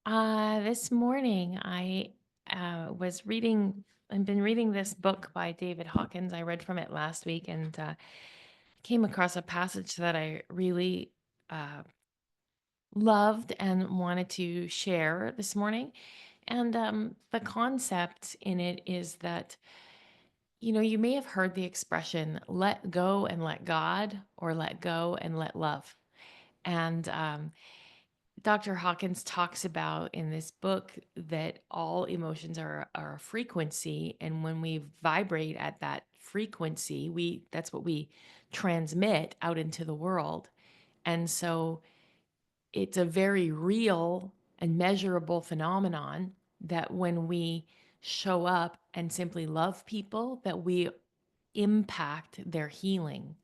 This morning I was reading. I've been reading this book by David Hawkins. I read from it last week and came across a passage that I really uh, loved and wanted to share this morning. And the concept in it is that, you may have heard the expression let go and let God, or let go and let love. And Dr. Hawkins talks about in this book that all emotions are a frequency, and when we vibrate at that frequency, we that's what we transmit out into the world. And so it's a very real and measurable phenomenon that when we show up and simply love people, that we impact their healing.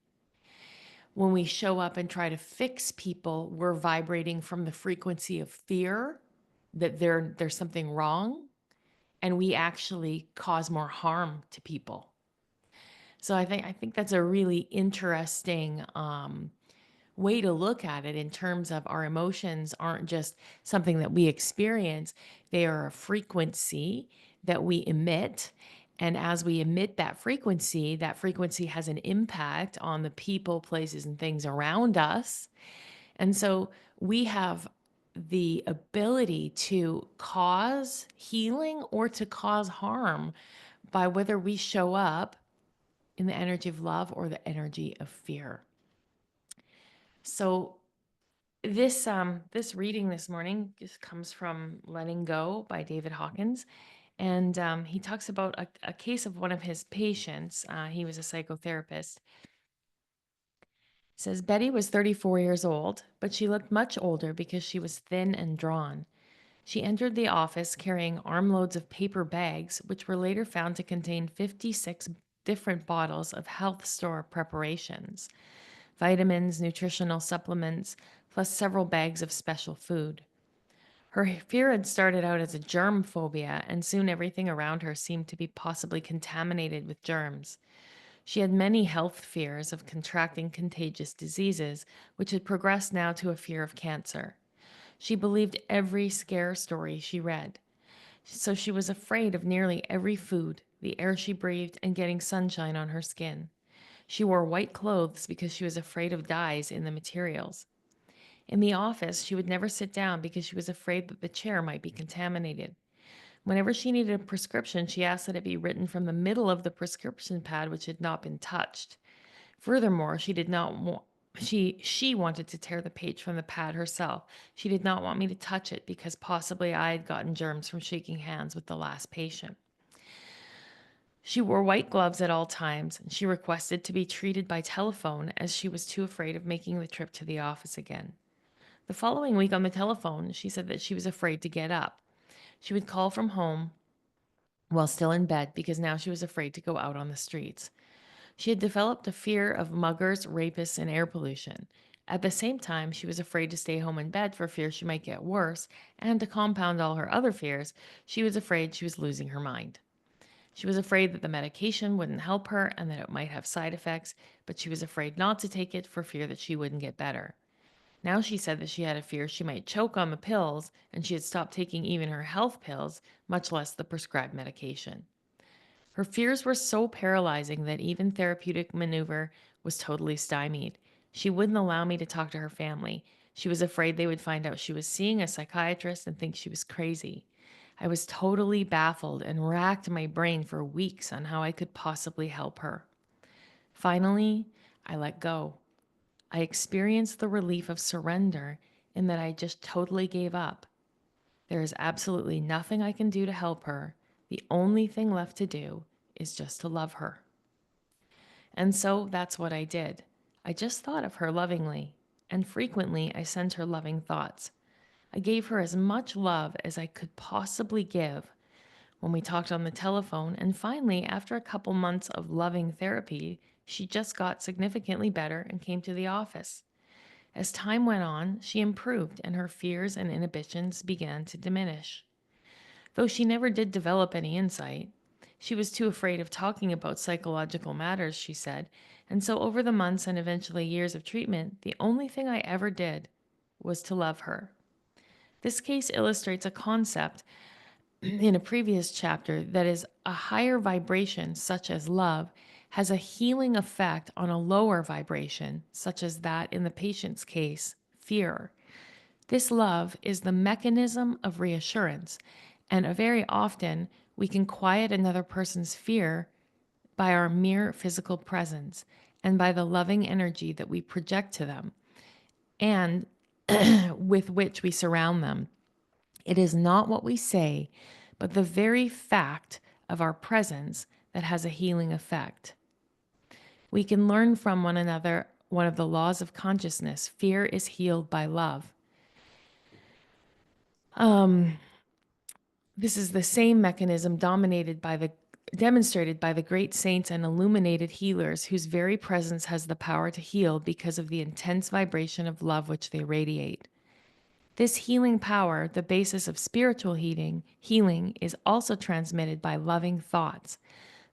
When we show up and try to fix people, we're vibrating from the frequency of fear that there's something wrong, and we actually cause more harm to people. So I think that's a really interesting way to look at it, in terms of our emotions aren't just something that we experience, they are a frequency that we emit. And as we emit that frequency has an impact on the people, places, and things around us. And so we have the ability to cause healing or to cause harm by whether we show up in the energy of love or the energy of fear. So this reading this morning just comes from Letting Go by David Hawkins. And he talks about a case of one of his patients. He was a psychotherapist. It says Betty was 34 years old, but she looked much older because she was thin and drawn. She entered the office carrying armloads of paper bags, which were later found to contain 56 different bottles of health store preparations, vitamins, nutritional supplements, plus several bags of special food. Her fear had started out as a germ phobia, and soon everything around her seemed to be possibly contaminated with germs. She had many health fears of contracting contagious diseases, which had progressed now to a fear of cancer. She believed every scare story she read. So she was afraid of nearly every food, the air she breathed, and getting sunshine on her skin. She wore white clothes because she was afraid of dyes in the materials. In the office, she would never sit down because she was afraid that the chair might be contaminated. Whenever she needed a prescription, she asked that it be written from the middle of the prescription pad, which had not been touched. Furthermore, she did not want she wanted to tear the page from the pad herself. She did not want me to touch it because possibly I had gotten germs from shaking hands with the last patient. She wore white gloves at all times, and she requested to be treated by telephone as she was too afraid of making the trip to the office again. The following week on the telephone, she said that she was afraid to get up. She would call from home while still in bed because now she was afraid to go out on the streets. She had developed a fear of muggers, rapists, and air pollution. At the same time, she was afraid to stay home in bed for fear she might get worse, and to compound all her other fears, she was afraid she was losing her mind. She was afraid that the medication wouldn't help her and that it might have side effects, but she was afraid not to take it for fear that she wouldn't get better. Now she said that she had a fear she might choke on the pills, and she had stopped taking even her health pills, much less the prescribed medication. Her fears were so paralyzing that even therapeutic maneuver was totally stymied. She wouldn't allow me to talk to her family. She was afraid they would find out she was seeing a psychiatrist and think she was crazy. I was totally baffled and racked my brain for weeks on how I could possibly help her. Finally, I let go. I experienced the relief of surrender in that I just totally gave up. There is absolutely nothing I can do to help her. The only thing left to do is just to love her. And so that's what I did. I just thought of her lovingly, and frequently I sent her loving thoughts. I gave her as much love as I could possibly give when we talked on the telephone, and finally, after a couple months of loving therapy, she just got significantly better and came to the office. As time went on, she improved and her fears and inhibitions began to diminish. Though she never did develop any insight, she was too afraid of talking about psychological matters, she said, and so over the months and eventually years of treatment, the only thing I ever did was to love her. This case illustrates a concept in a previous chapter that is a higher vibration, such as love, has a healing effect on a lower vibration, such as that in the patient's case, fear. This love is the mechanism of reassurance, and very often we can quiet another person's fear by our mere physical presence and by the loving energy that we project to them and with which we surround them. It is not what we say, but the very fact of our presence that has a healing effect. We can learn from one another one of the laws of consciousness: fear is healed by love. This is the same mechanism demonstrated by the great saints and illuminated healers whose very presence has the power to heal because of the intense vibration of love which they radiate. This healing power, the basis of spiritual healing, is also transmitted by loving thoughts.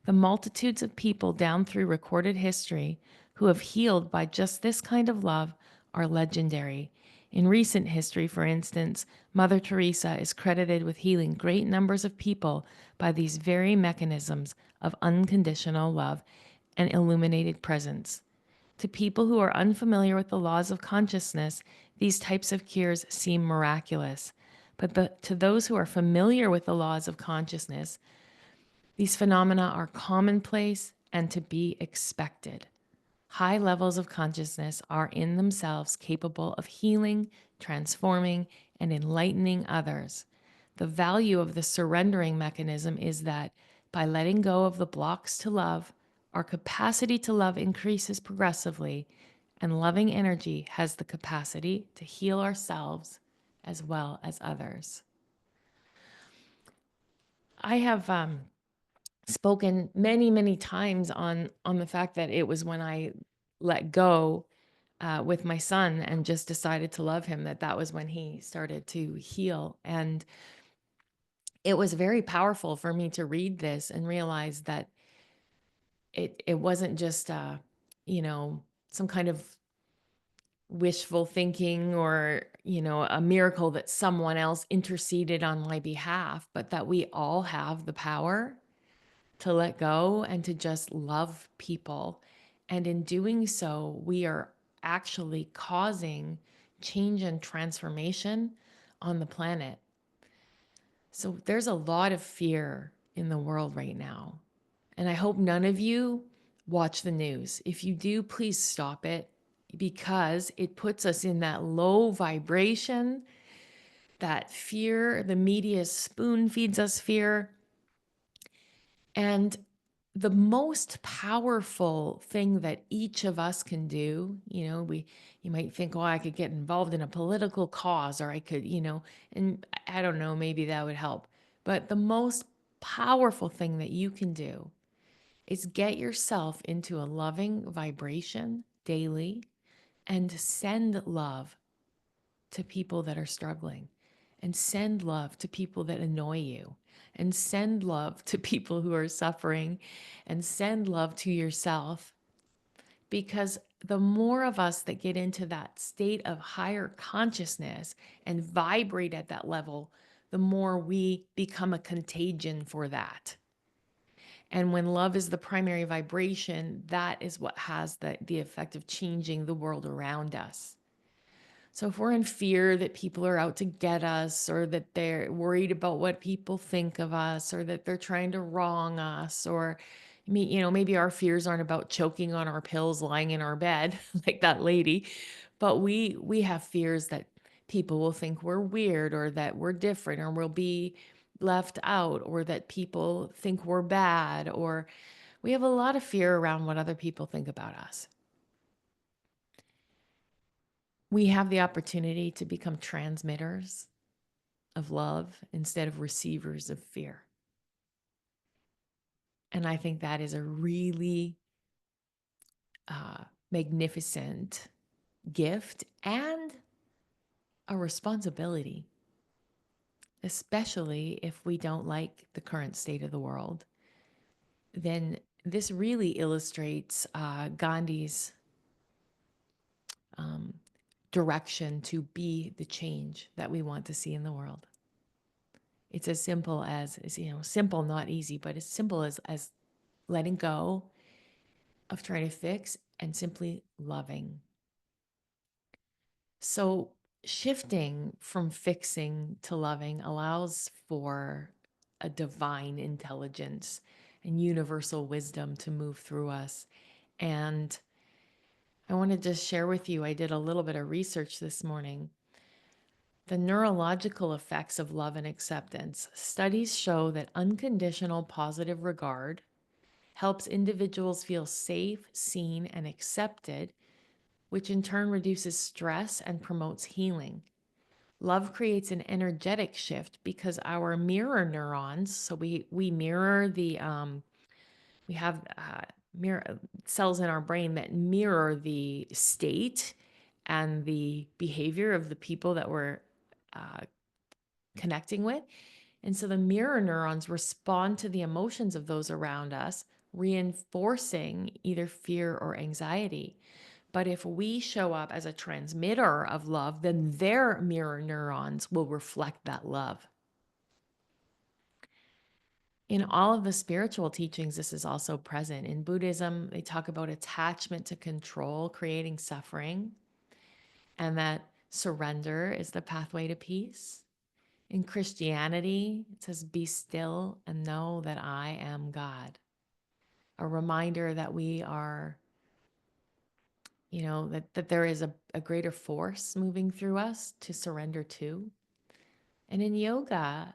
The multitudes of people down through recorded history who have healed by just this kind of love are legendary. In recent history, for instance, Mother Teresa is credited with healing great numbers of people by these very mechanisms of unconditional love and illuminated presence. To people who are unfamiliar with the laws of consciousness, these types of cures seem miraculous. But to those who are familiar with the laws of consciousness, these phenomena are commonplace and to be expected. High levels of consciousness are in themselves capable of healing, transforming, and enlightening others. The value of the surrendering mechanism is that by letting go of the blocks to love, our capacity to love increases progressively, and loving energy has the capacity to heal ourselves as well as others. I have spoken many, many times on the fact that it was when I let go with my son and just decided to love him that was when he started to heal. And it was very powerful for me to read this and realize that it wasn't just some kind of wishful thinking or a miracle that someone else interceded on my behalf, but that we all have the power to let go and to just love people. And in doing so, we are actually causing change and transformation on the planet. So there's a lot of fear in the world right now. And I hope none of you watch the news. If you do, please stop it because it puts us in that low vibration, that fear. The media spoon feeds us fear. And the most powerful thing that each of us can do, you might think, oh, I could get involved in a political cause, or I could, and I don't know, maybe that would help. But the most powerful thing that you can do is get yourself into a loving vibration daily and send love to people that are struggling, and send love to people that annoy you, and send love to people who are suffering, and send love to yourself. Because the more of us that get into that state of higher consciousness and vibrate at that level, the more we become a contagion for that. And when love is the primary vibration, that is what has the effect of changing the world around us. So if we're in fear that people are out to get us, or that they're worried about what people think of us, or that they're trying to wrong us, or maybe our fears aren't about choking on our pills lying in our bed like that lady, but we have fears that people will think we're weird, or that we're different, or we'll be left out, or that people think we're bad, or we have a lot of fear around what other people think about us. We have the opportunity to become transmitters of love instead of receivers of fear. And I think that is a really magnificent gift and a responsibility, especially if we don't like the current state of the world. Then this really illustrates Gandhi's direction to be the change that we want to see in the world. It's as simple as, simple, not easy, but as simple as letting go of trying to fix and simply loving. So, shifting from fixing to loving allows for a divine intelligence and universal wisdom to move through us. And I want to just share with you, I did a little bit of research this morning. The neurological effects of love and acceptance. Studies show that unconditional positive regard helps individuals feel safe, seen, and accepted, which in turn reduces stress and promotes healing. Love creates an energetic shift because our mirror neurons, so we mirror we have mirror cells in our brain that mirror the state and the behavior of the people that we're uh, connecting with. And so the mirror neurons respond to the emotions of those around us, reinforcing either fear or anxiety. But if we show up as a transmitter of love, then their mirror neurons will reflect that love. In all of the spiritual teachings, this is also present. In Buddhism, they talk about attachment to control, creating suffering, and that surrender is the pathway to peace. In Christianity, it says, be still and know that I am God. A reminder that we are, that there is a greater force moving through us to surrender to. And in yoga,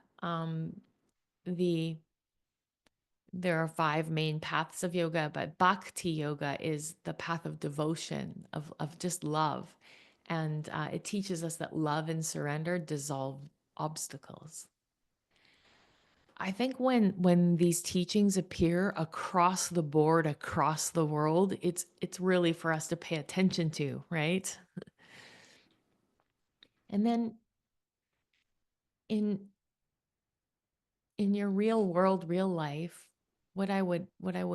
there are 5 main paths of yoga, but bhakti yoga is the path of devotion, of just love. And it teaches us that love and surrender dissolve obstacles. I think when these teachings appear across the board, across the world, it's really for us to pay attention to, right? And then in in your real world, real life, what I would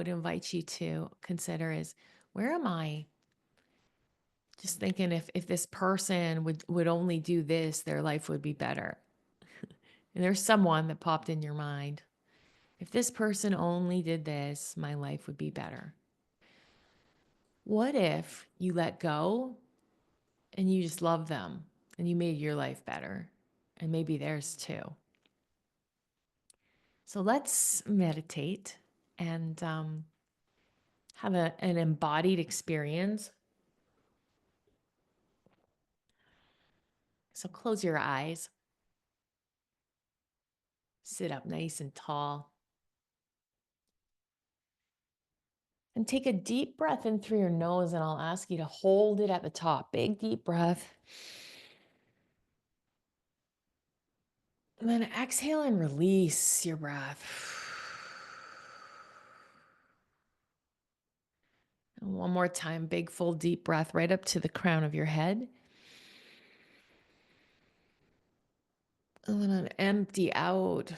invite you to consider is, where am I? Just thinking, if this person would only do this, their life would be better. And there's someone that popped in your mind. If this person only did this, my life would be better. What if you let go and you just love them and you made your life better and maybe theirs too? So let's meditate and have an embodied experience. So close your eyes, sit up nice and tall, and take a deep breath in through your nose. And I'll ask you to hold it at the top. Big, deep breath. And then exhale and release your breath. And one more time, big, full, deep breath right up to the crown of your head. And then empty out.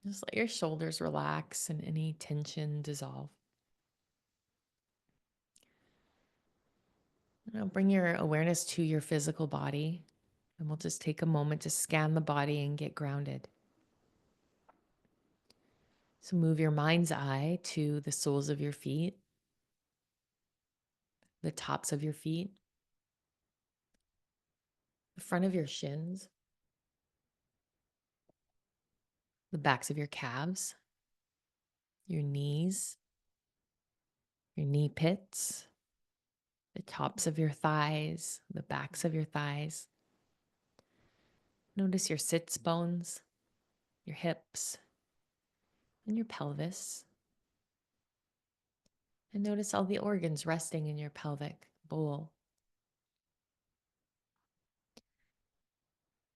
Just let your shoulders relax and any tension dissolve. Now bring your awareness to your physical body, and we'll just take a moment to scan the body and get grounded. So move your mind's eye to the soles of your feet, the tops of your feet, the front of your shins, the backs of your calves, your knees, your knee pits, the tops of your thighs, the backs of your thighs. Notice your sits bones, your hips, and your pelvis. And notice all the organs resting in your pelvic bowl.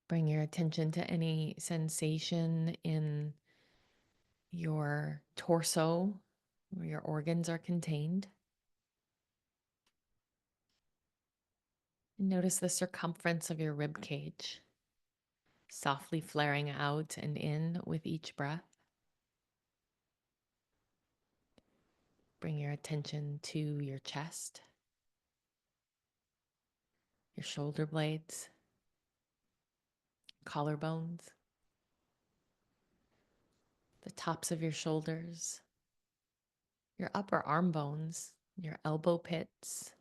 Bring your attention to any sensation in your torso where your organs are contained. And notice the circumference of your rib cage, softly flaring out and in with each breath. Bring your attention to your chest, your shoulder blades, collarbones, the tops of your shoulders, your upper arm bones, your elbow pits,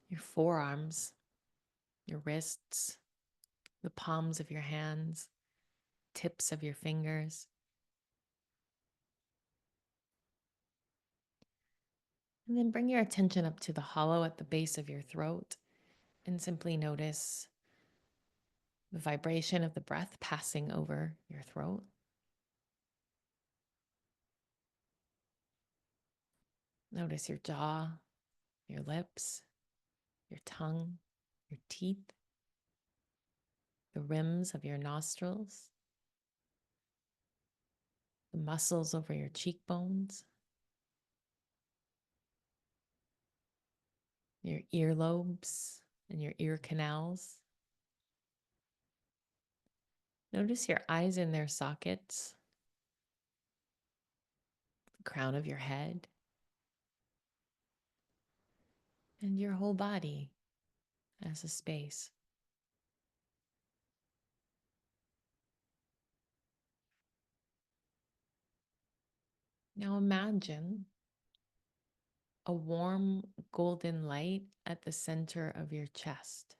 your forearms, your wrists, the palms of your hands, tips of your fingers. And then bring your attention up to the hollow at the base of your throat and simply notice the vibration of the breath passing over your throat. Notice your jaw, your lips, your tongue, your teeth, the rims of your nostrils, the muscles over your cheekbones, your earlobes and your ear canals. Notice your eyes in their sockets, the crown of your head, and your whole body as a space. Now imagine a warm golden light at the center of your chest.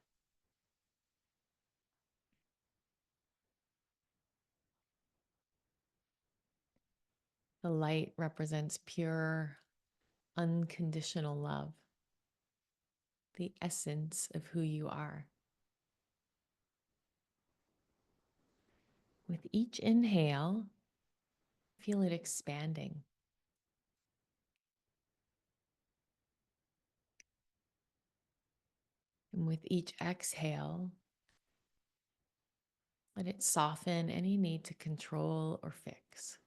The light represents pure, unconditional love, the essence of who you are. With each inhale, feel it expanding. And with each exhale, let it soften any need to control or fix.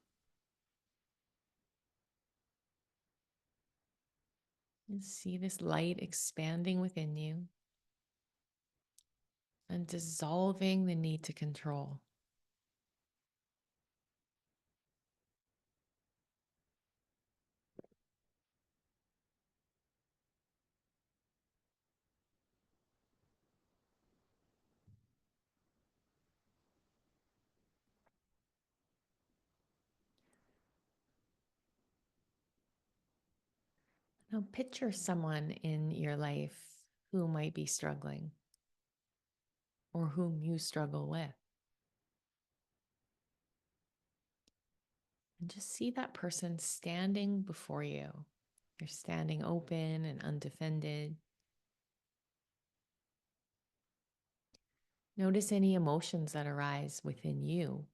And see this light expanding within you and dissolving the need to control. Now picture someone in your life who might be struggling or whom you struggle with. And just see that person standing before you. They're standing open and undefended. Notice any emotions that arise within you.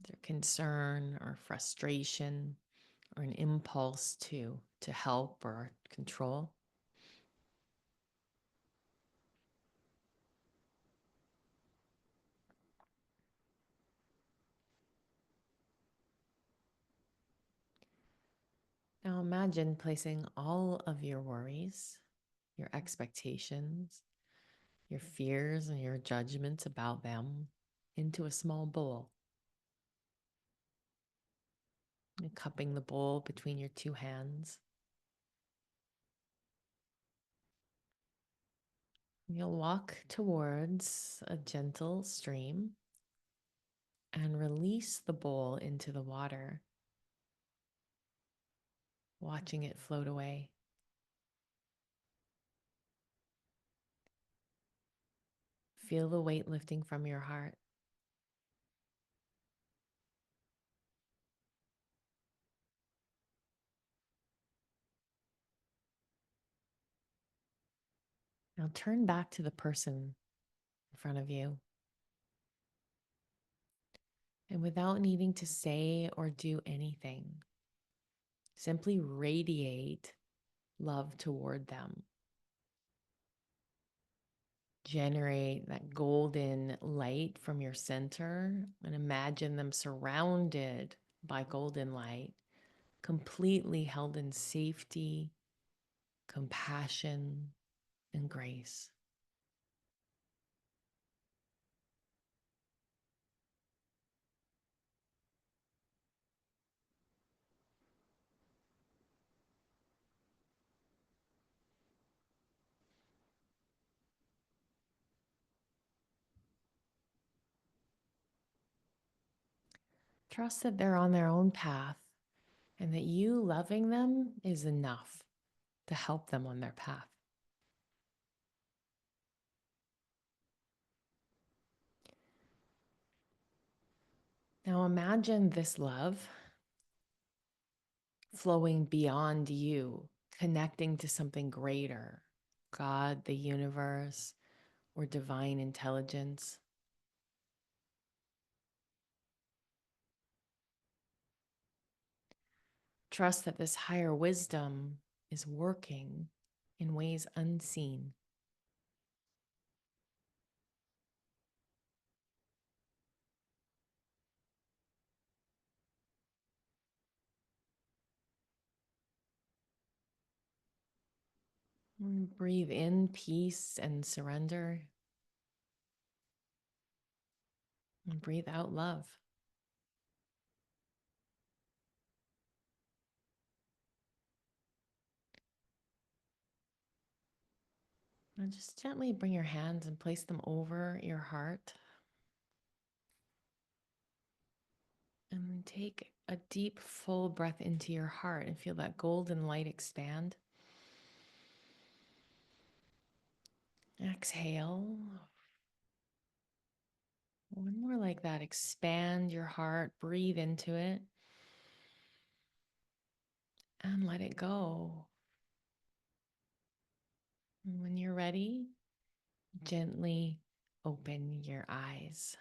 Their concern or frustration or an impulse to help or control. Now imagine placing all of your worries, your expectations, your fears, and your judgments about them into a small bowl. And cupping the bowl between your two hands. You'll walk towards a gentle stream and release the bowl into the water, watching it float away. Feel the weight lifting from your heart. Now turn back to the person in front of you. And without needing to say or do anything, simply radiate love toward them. Generate that golden light from your center and imagine them surrounded by golden light, completely held in safety, compassion, and grace. Trust that they're on their own path and that you loving them is enough to help them on their path. Now imagine this love flowing beyond you, connecting to something greater, God, the universe, or divine intelligence. Trust that this higher wisdom is working in ways unseen. And breathe in peace and surrender, and breathe out love. And just gently bring your hands and place them over your heart. And then take a deep, full breath into your heart and feel that golden light expand. Exhale. One more like that. Expand your heart, breathe into it, and let it go. And when you're ready, gently open your eyes.